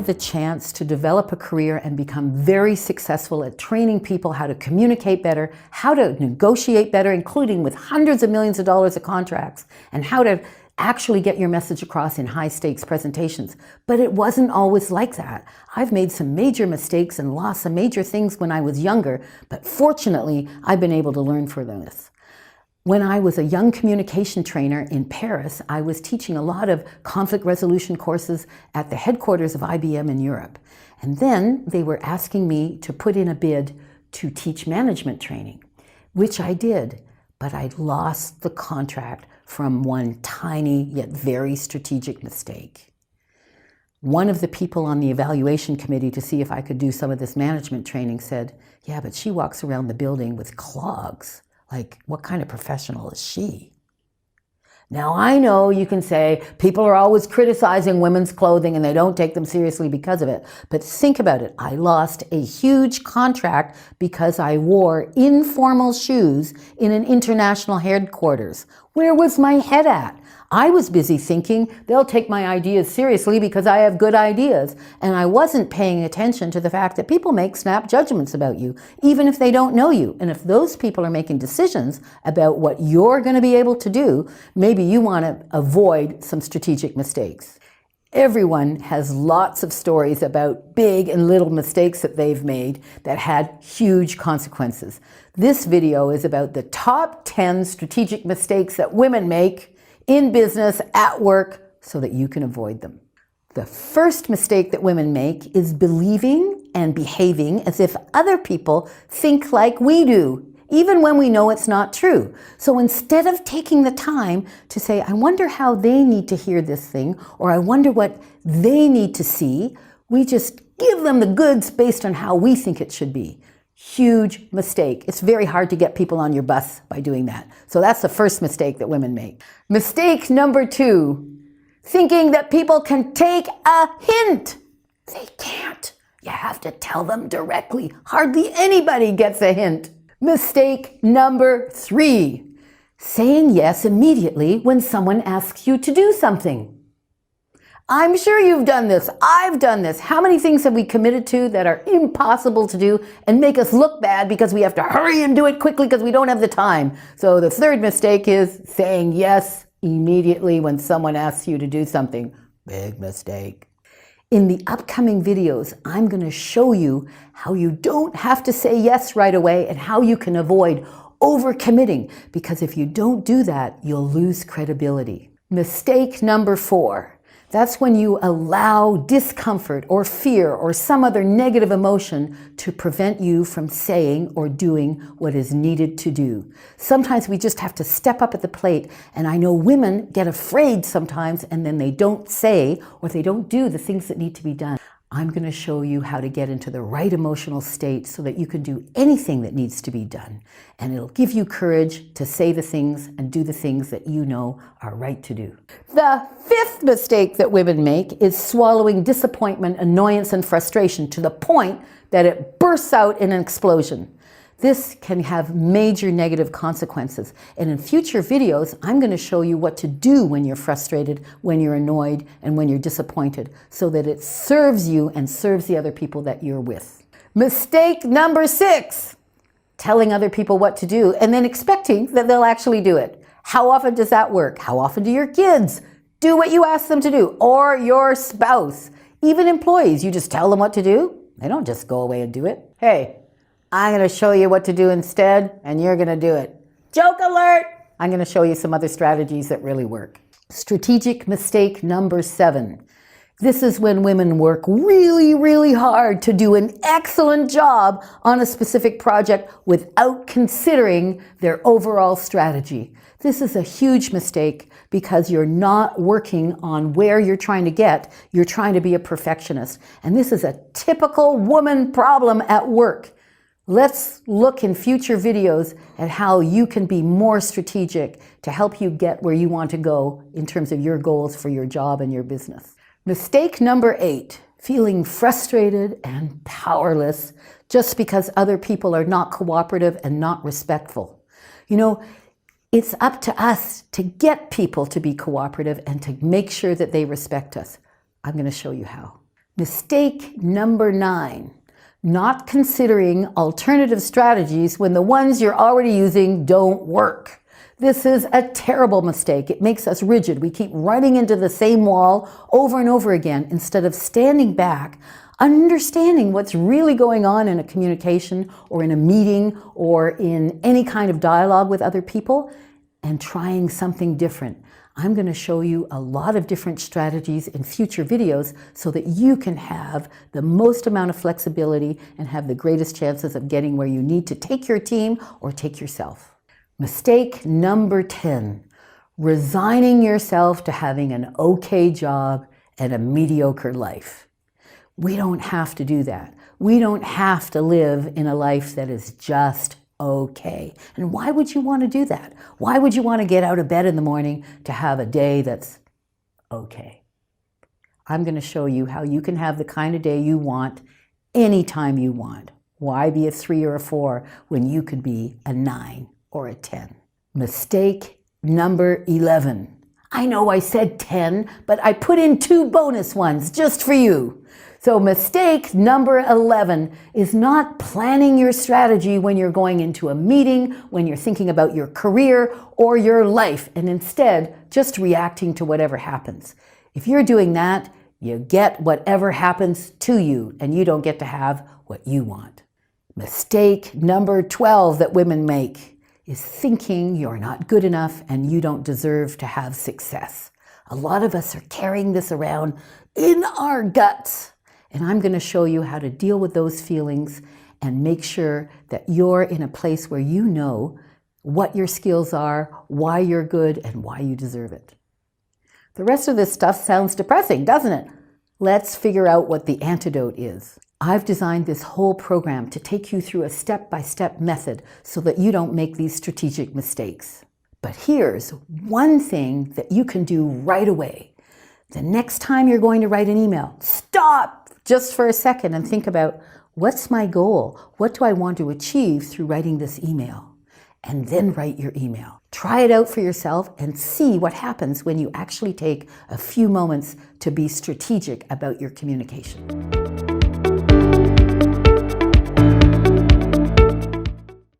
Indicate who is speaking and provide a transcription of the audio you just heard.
Speaker 1: had the chance to develop a career and become very successful at training people how to communicate better, how to negotiate better, including with hundreds of millions of dollars of contracts, and how to actually get your message across in high-stakes presentations. But it wasn't always like that. I've made some major mistakes and lost some major things when I was younger, but fortunately, I've been able to learn from this. When I was a young communication trainer in Paris, I was teaching a lot of conflict resolution courses at the headquarters of IBM in Europe. And then they were asking me to put in a bid to teach management training, which I did, but I lost the contract from one tiny yet very strategic mistake. One of the people on the evaluation committee to see if I could do some of this management training said, "Yeah, but she walks around the building with clogs. Like, what kind of professional is she?" Now, I know you can say people are always criticizing women's clothing and they don't take them seriously because of it. But think about it. I lost a huge contract because I wore informal shoes in an international headquarters. Where was my head at? I was busy thinking they'll take my ideas seriously because I have good ideas. And I wasn't paying attention to the fact that people make snap judgments about you, even if they don't know you. And if those people are making decisions about what you're going to be able to do, maybe you want to avoid some strategic mistakes. Everyone has lots of stories about big and little mistakes that they've made that had huge consequences. This video is about the top 10 strategic mistakes that women make in business, at work, so that you can avoid them. The first mistake that women make is believing and behaving as if other people think like we do, even when we know it's not true. So instead of taking the time to say, I wonder how they need to hear this thing, or I wonder what they need to see, we just give them the goods based on how we think it should be. Huge mistake. It's very hard to get people on your bus by doing that. So that's the first mistake that women make. Mistake number 2, thinking that people can take a hint. They can't. You have to tell them directly. Hardly anybody gets a hint. Mistake number 3, saying yes immediately when someone asks you to do something. I'm sure you've done this. I've done this. How many things have we committed to that are impossible to do and make us look bad because we have to hurry and do it quickly because we don't have the time? So the third mistake is saying yes immediately when someone asks you to do something. Big mistake. In the upcoming videos, I'm going to show you how you don't have to say yes right away and how you can avoid overcommitting, because if you don't do that, you'll lose credibility. Mistake number 4. That's when you allow discomfort or fear or some other negative emotion to prevent you from saying or doing what is needed to do. Sometimes we just have to step up at the plate, and I know women get afraid sometimes and then they don't say or they don't do the things that need to be done. I'm going to show you how to get into the right emotional state so that you can do anything that needs to be done. And it'll give you courage to say the things and do the things that you know are right to do. The 5th mistake that women make is swallowing disappointment, annoyance, and frustration to the point that it bursts out in an explosion. This can have major negative consequences. And in future videos, I'm going to show you what to do when you're frustrated, when you're annoyed, and when you're disappointed, so that it serves you and serves the other people that you're with. Mistake number 6, telling other people what to do and then expecting that they'll actually do it. How often does that work? How often do your kids do what you ask them to do? Or your spouse? Even employees, you just tell them what to do? They don't just go away and do it. Hey, I'm going to show you what to do instead, and you're going to do it. Joke alert! I'm going to show you some other strategies that really work. Strategic mistake number 7. This is when women work really, really hard to do an excellent job on a specific project without considering their overall strategy. This is a huge mistake because you're not working on where you're trying to get. You're trying to be a perfectionist. And this is a typical woman problem at work. Let's look in future videos at how you can be more strategic to help you get where you want to go in terms of your goals for your job and your business. Mistake number 8, feeling frustrated and powerless just because other people are not cooperative and not respectful. You know, it's up to us to get people to be cooperative and to make sure that they respect us. I'm going to show you how. Mistake number 9, not considering alternative strategies when the ones you're already using don't work. This is a terrible mistake. It makes us rigid. We keep running into the same wall over and over again instead of standing back, understanding what's really going on in a communication or in a meeting or in any kind of dialogue with other people and trying something different. I'm going to show you a lot of different strategies in future videos so that you can have the most amount of flexibility and have the greatest chances of getting where you need to take your team or take yourself. Mistake number 10, resigning yourself to having an okay job and a mediocre life. We don't have to do that. We don't have to live in a life that is just okay. And why would you want to do that? Why would you want to get out of bed in the morning to have a day that's okay? I'm going to show you how you can have the kind of day you want anytime you want. Why be a 3 or a 4 when you could be a 9 or a 10? Mistake number 11. I know I said 10, but I put in 2 bonus ones just for you. So mistake number 11 is not planning your strategy when you're going into a meeting, when you're thinking about your career or your life, and instead just reacting to whatever happens. If you're doing that, you get whatever happens to you, and you don't get to have what you want. Mistake number 12 that women make is thinking you're not good enough and you don't deserve to have success. A lot of us are carrying this around in our guts. And I'm going to show you how to deal with those feelings and make sure that you're in a place where you know what your skills are, why you're good, and why you deserve it. The rest of this stuff sounds depressing, doesn't it? Let's figure out what the antidote is. I've designed this whole program to take you through a step-by-step method so that you don't make these strategic mistakes. But here's one thing that you can do right away. The next time you're going to write an email, stop just for a second and think about, what's my goal? What do I want to achieve through writing this email? And then write your email. Try it out for yourself and see what happens when you actually take a few moments to be strategic about your communication.